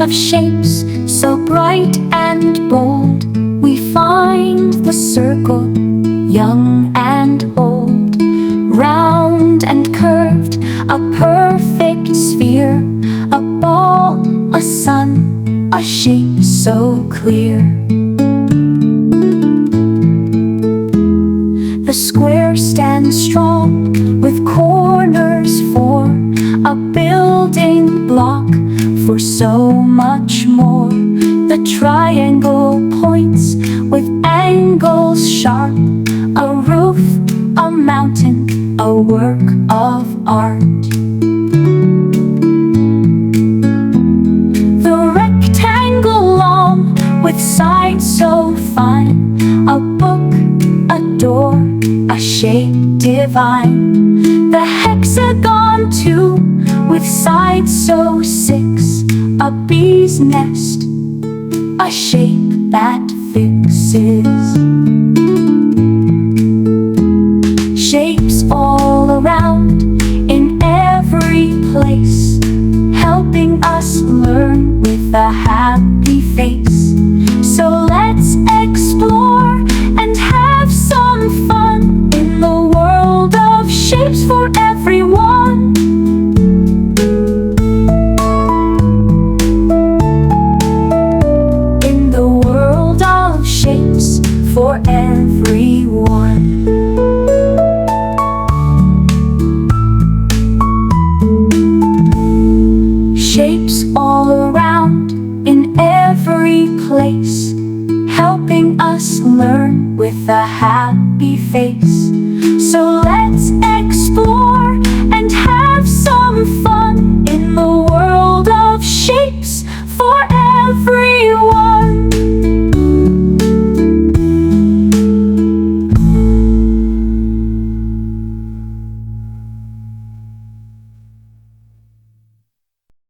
of shapes so bright and bold, we find the circle, young and old, round and curved, a perfect sphere, a ball, a sun, a shape so clear. The square stands strong with corners for a building block for so much more. The triangle points with angles sharp, a roof, a mountain, a work of art. The rectangle long with sides so fine, a book, a door, a shape divine. The hexagon too, with sides so six, a bee's nest, a shape that fixes. Shapes all around, in every place, helping us learn with a happy face. So let's explore and have some fun in the world of shapes for everyone. In the world of shapes for everyone. Shapes all around, in every place, helping us learn with a happy face. So